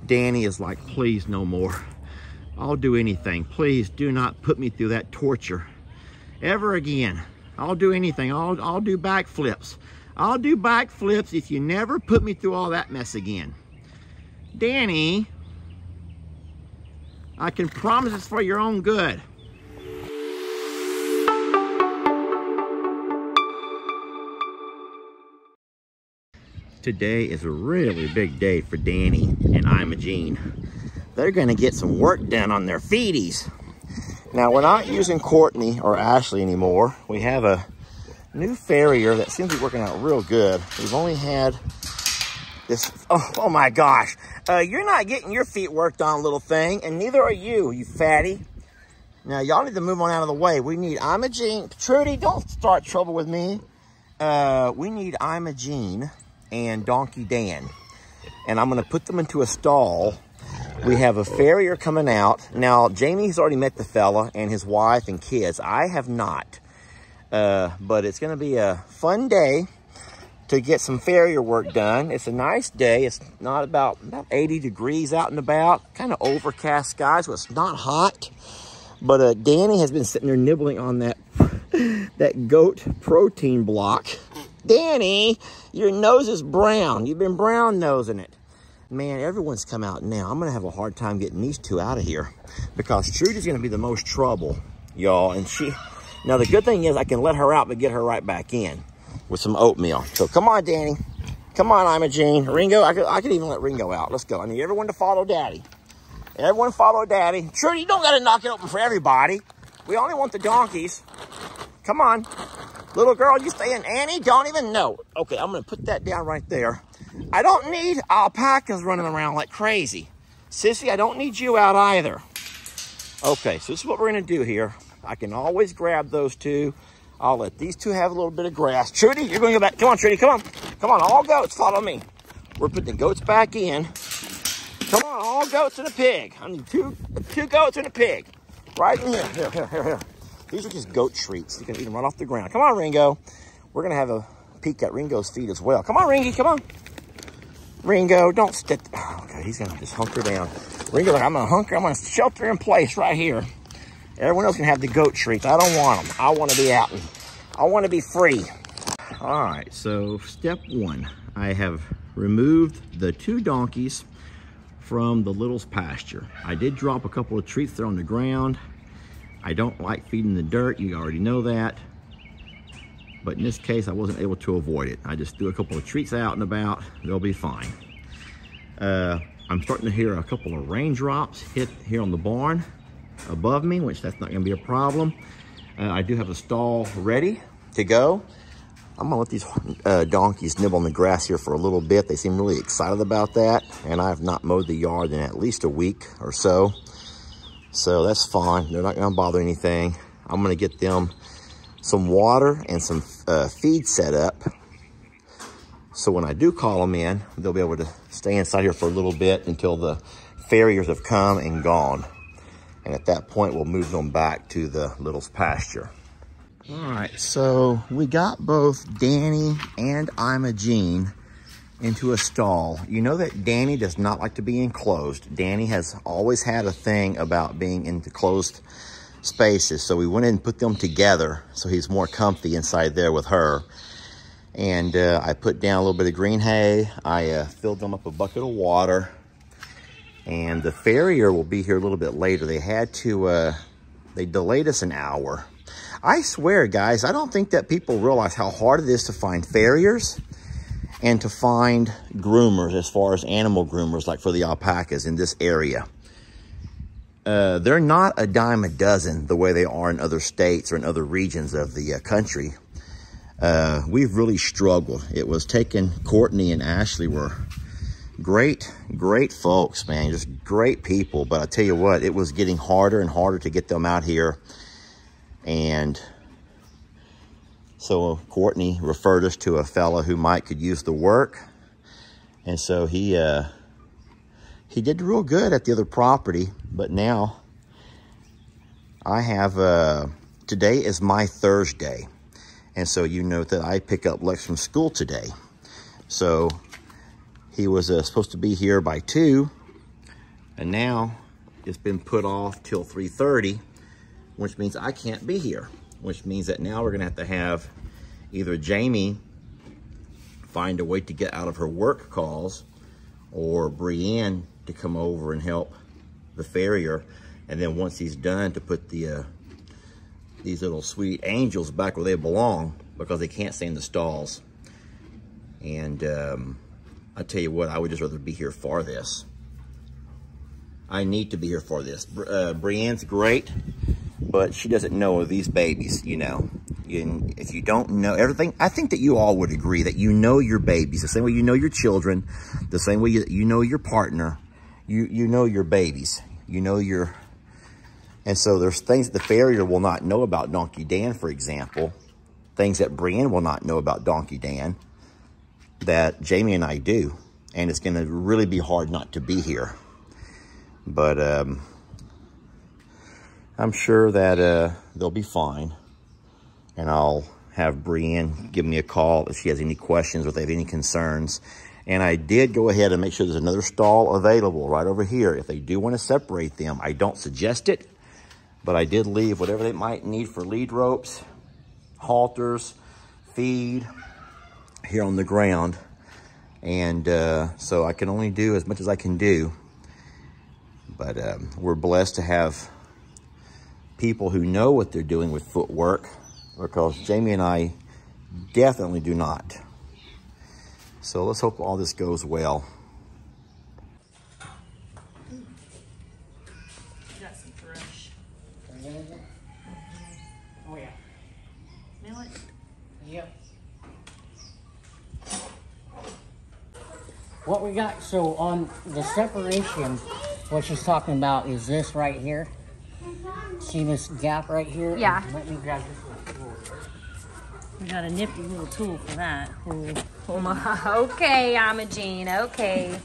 Danny is like, please no more. I'll do anything. Please do not put me through that torture ever again. I'll do anything. I'll do backflips. I'll do backflips if you never put me through all that mess again. Danny, I can promise it's for your own good. Today is a really big day for Danny and Ima Jean. They're gonna get some work done on their feeties. Now, we're not using Courtney or Ashley anymore. We have a new farrier that seems to be working out real good. We've only had this, oh my gosh. You're not getting your feet worked on, little thing, and neither are you, you fatty. Now, y'all need to move on out of the way. We need Ima Jean. Trudy, don't start trouble with me. We need Ima Jean and Donkey Dan. And I'm gonna put them into a stall. We have a farrier coming out. Now, Jamie's already met the fella and his wife and kids. I have not. But it's gonna be a fun day to get some farrier work done. It's a nice day. It's not about 80 degrees out and about. Kind of overcast skies, so it's not hot. But Danny has been sitting there nibbling on that, that goat protein block. Danny, your nose is brown. You've been brown nosing it. Man, everyone's come out now. I'm gonna have a hard time getting these two out of here because Trudy's gonna be the most trouble, y'all. And now the good thing is I can let her out but get her right back in with some oatmeal. So come on, Danny. Come on, Ima Jean. Ringo, I could even let Ringo out. Let's go. I need everyone to follow Daddy. Everyone follow Daddy. Trudy, you don't gotta knock it open for everybody. We only want the donkeys. Come on. Little girl, you stay in. Annie, don't even know. Okay, I'm going to put that down right there. I don't need alpacas running around like crazy. Sissy, I don't need you out either. Okay, so this is what we're going to do here. I can always grab those two. I'll let these two have a little bit of grass. Trudy, you're going to go back. Come on, Trudy, come on. Come on, all goats, follow me. We're putting the goats back in. Come on, all goats and a pig. I need two goats and a pig. Right in here. Here. These are just goat treats. You can eat them right off the ground. Come on, Ringo. We're going to have a peek at Ringo's feet as well. Come on, Ringy. Come on. Ringo, don't stick. Oh, okay, he's going to just hunker down. Ringo's like, I'm going to hunker. I'm going to shelter in place right here. Everyone else can have the goat treats. I don't want them. I want to be out. I want to be free. All right, so step one. I have removed the two donkeys from the little's pasture. I did drop a couple of treats there on the ground. I don't like feeding the dirt, you already know that. But in this case, I wasn't able to avoid it. I just threw a couple of treats out and about, they'll be fine. I'm starting to hear a couple of raindrops hit here on the barn above me, which that's not gonna be a problem. I do have a stall ready to go. I'm gonna let these donkeys nibble on the grass here for a little bit. They seem really excited about that. And I have not mowed the yard in at least a week or so. So that's fine. They're not gonna bother anything. I'm gonna get them some water and some feed set up. So when I do call them in, they'll be able to stay inside here for a little bit until the farriers have come and gone. And at that point, we'll move them back to the little's pasture. All right, so we got both Danny and Ima Jean into a stall. You know that Danny does not like to be enclosed. Danny has always had a thing about being in closed spaces. So we went in and put them together so he's more comfy inside there with her. And I put down a little bit of green hay. I filled them up a bucket of water. And the farrier will be here a little bit later. They had to, they delayed us an hour. I swear, guys, I don't think that people realize how hard it is to find farriers and to find groomers as far as animal groomers, like for the alpacas in this area. They're not a dime a dozen the way they are in other states or in other regions of the country. We've really struggled. It was taking Courtney and Ashley were great folks, man, just great people. But I tell you what, it was getting harder and harder to get them out here. And so Courtney referred us to a fella who could use the work. And so he did real good at the other property. But now I have, today is my Thursday. And so you know that I pick up Lex from school today. So he was supposed to be here by 2. And now it's been put off till 3:30, which means I can't be here, which means that now we're gonna have either Jamie find a way to get out of her work calls, or Brienne to come over and help the farrier. And then once he's done, to put the these little sweet angels back where they belong, because they can't stay in the stalls. And I tell you what, I would just rather be here for this. I need to be here for this. Brienne's great, but she doesn't know these babies, you know. If you don't know everything, I think that you all would agree that you know your babies the same way you know your children, the same way you know your partner. You know your babies. You know your... And so there's things that the farrier will not know about Donkey Dan, for example. Things that Brienne will not know about Donkey Dan that Jamie and I do. And it's going to really be hard not to be here. But I'm sure that they'll be fine. And I'll have Brienne give me a call if she has any questions or if they have any concerns. And I did go ahead and make sure there's another stall available right over here. If they do want to separate them, I don't suggest it, but I did leave whatever they might need for lead ropes, halters, feed here on the ground. And so I can only do as much as I can do. But we're blessed to have people who know what they're doing with footwork, because Jamie and I definitely do not. So let's hope all this goes well. Got some fresh. Oh yeah. Smell it? Yep. What we got, so on the separation, what she's talking about is this right here. See this gap right here? Yeah. Let me grab this little tool. We got a nifty little tool for that. Okay, Ima Jean, okay.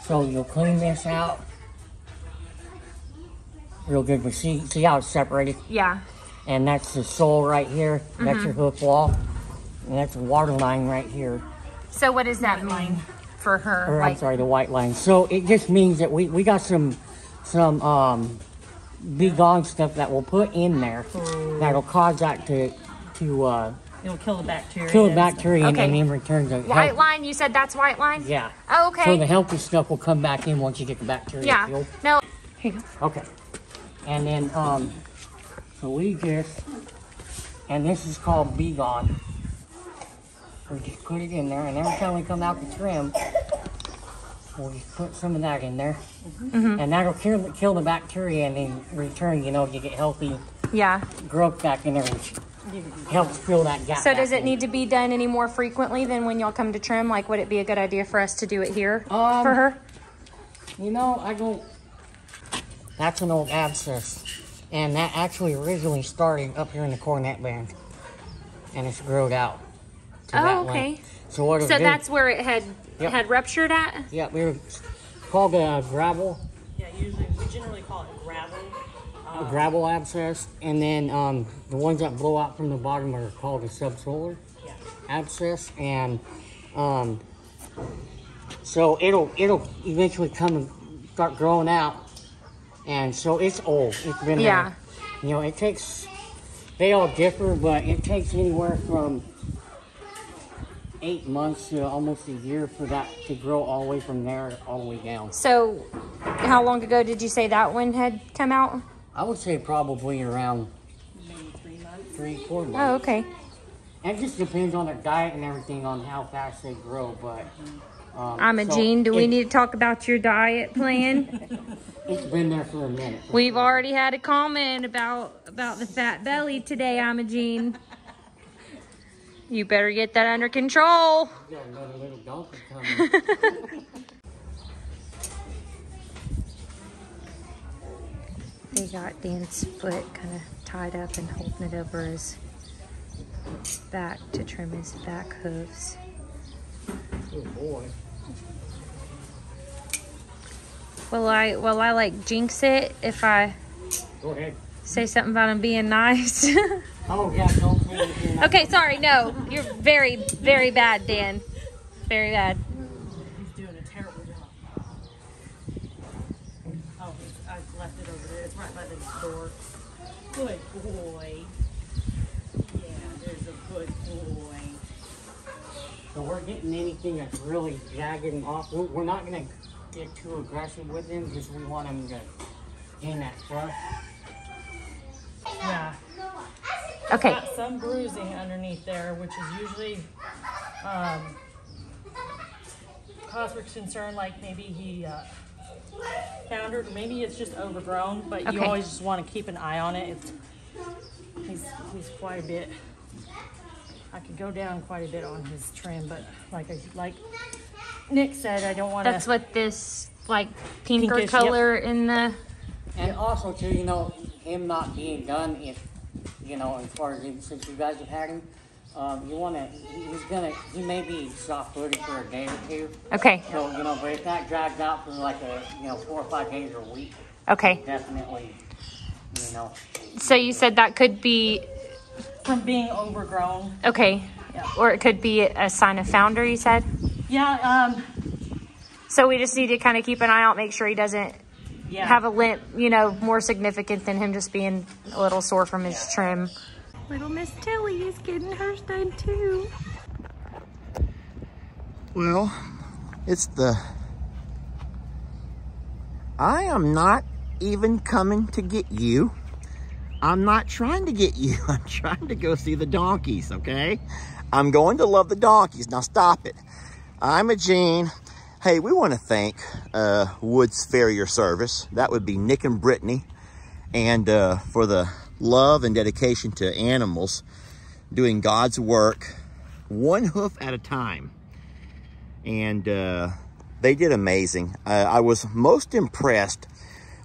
So you'll clean this out real good. But see how it's separated? Yeah. And that's the sole right here. That's your hook wall. And that's a water line right here. So what does that mean for her? Or, I'm sorry, the white line. So it just means that we got some Be Gone stuff that we'll put in there that'll cause that to It'll kill the bacteria. kill the bacteria Okay. and in return the White line, you said that's white line? Yeah. Oh, okay. So the healthy stuff will come back in once you get the bacteria Yeah. killed. No. Here you go. Okay. And then so we just, and this is called Be Gone. We just put it in there, and every time we come out to trim, we'll just put some of that in there. And that'll kill the bacteria, and in return, you know, you get healthy Yeah. growth back in there, which helps fill that gap. So does back it in. need to be done any more frequently than when y'all come to trim? Like, would it be a good idea for us to do it here for her? You know, I don't. That's an old abscess, and that actually originally started up here in the cornet band, and it's growed out. To that Oh, okay. length. So what? So that's where it had Yep. had ruptured at? Yeah, we were called a gravel. Yeah, usually we generally call it gravel. A gravel abscess, and then the ones that blow out from the bottom are called a subsolar abscess, and so it'll eventually come and start growing out, and so it's old. It's been Yeah. you know, it takes. They all differ, but it takes anywhere from 8 months to almost a year for that to grow all the way from there all the way down. So how long ago did you say that one had come out? I would say probably around Maybe 3 months. 3-4 months. Oh, okay. And it just depends on their diet and everything on how fast they grow, but... Ima Jean, do we need to talk about your diet plan? It's been there for a minute. We've already had a comment about the fat belly today, Ima Jean. You better get that under control. We got another little donkey coming. We got Dan's foot kind of tied up and holding it over his back to trim his back hooves. Oh boy. Will I like jinx it if I Go ahead. say something about him being nice? Oh yeah, don't say anything. Okay, sorry, no. You're very, very bad, Dan. Very bad. He's doing a left it over there. It's right by the door. Good boy. Yeah, there's a good boy. So we're getting anything that's really jagging off. We're not gonna get too aggressive with him because we want him to gain that trust. Yeah. Okay. Got some bruising underneath there, which is usually cause for concern, like maybe he foundered, or maybe it's just overgrown, but you Okay. always just want to keep an eye on it. He's quite a bit. I could go down quite a bit on his trim, but like Nick said, I don't want to. That's what this like pinker Pinkish, color in the. And also too, you know, him not being done, if you know, as far as since you guys have had him, you want to. He may be soft-footed for a day or two. Okay. So you know, but if that drags out for like 4 or 5 days or a week, Okay. definitely, you know. So you said that could be From being overgrown. okay, Yeah. or it could be a sign of founder. You said. Yeah. So we just need to kind of keep an eye out, make sure he doesn't Yeah. have a limp, you know, more significant than him just being a little sore from his trim. Little Miss Tilly is getting hers done too. Well, I am not even coming to get you. I'm not trying to get you. I'm trying to go see the donkeys, okay? I'm going to love the donkeys. Now stop it. Ima Jean. Hey, we want to thank Woods Farrier Service. That would be Nick and Brittany. And for the love and dedication to animals, doing God's work, one hoof at a time. And they did amazing. I was most impressed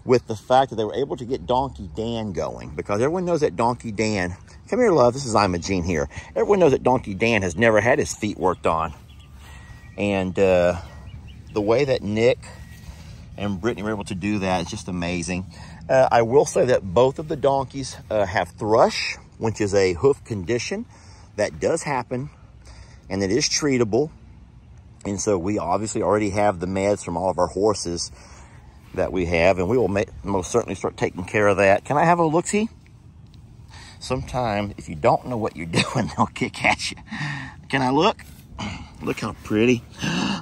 with the fact that they were able to get Donkey Dan going, because everyone knows that Donkey Dan, come here, love, this is Ima Jean here. Everyone knows that Donkey Dan has never had his feet worked on. And the way that Nick and Brittany were able to do that is just amazing. I will say that both of the donkeys have thrush, which is a hoof condition that does happen, and it is treatable. And so we obviously already have the meds from all of our horses that we have, and we will most certainly start taking care of that. Can I have a look-see? Sometimes if you don't know what you're doing, they'll kick at you. Can I look? Look how pretty.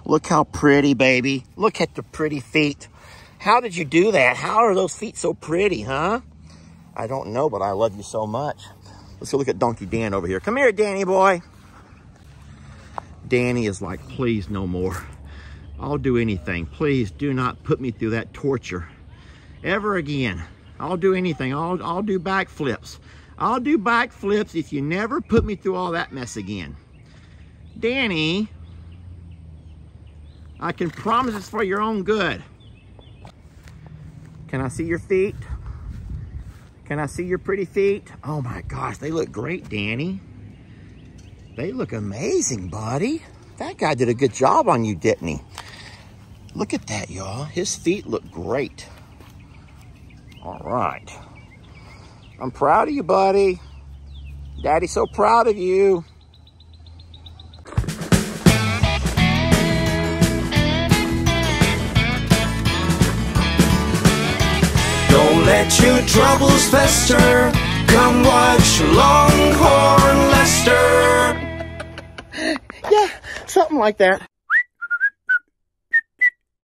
Look how pretty, baby. Look at the pretty feet. How did you do that? How are those feet so pretty, huh? I don't know, but I love you so much. Let's go look at Donkey Dan over here. Come here, Danny boy. Danny is like, please no more. I'll do anything. Please do not put me through that torture ever again. I'll do anything. I'll do backflips. I'll do backflips if you never put me through all that mess again. Danny, I can promise it's for your own good. Can I see your feet? Can I see your pretty feet? Oh my gosh, they look great, Danny. They look amazing, buddy. That guy did a good job on you, didn't he? Look at that, y'all. His feet look great. All right. I'm proud of you, buddy. Daddy's so proud of you. Don't let your troubles fester. Come watch Longhorn Lester. Yeah, something like that.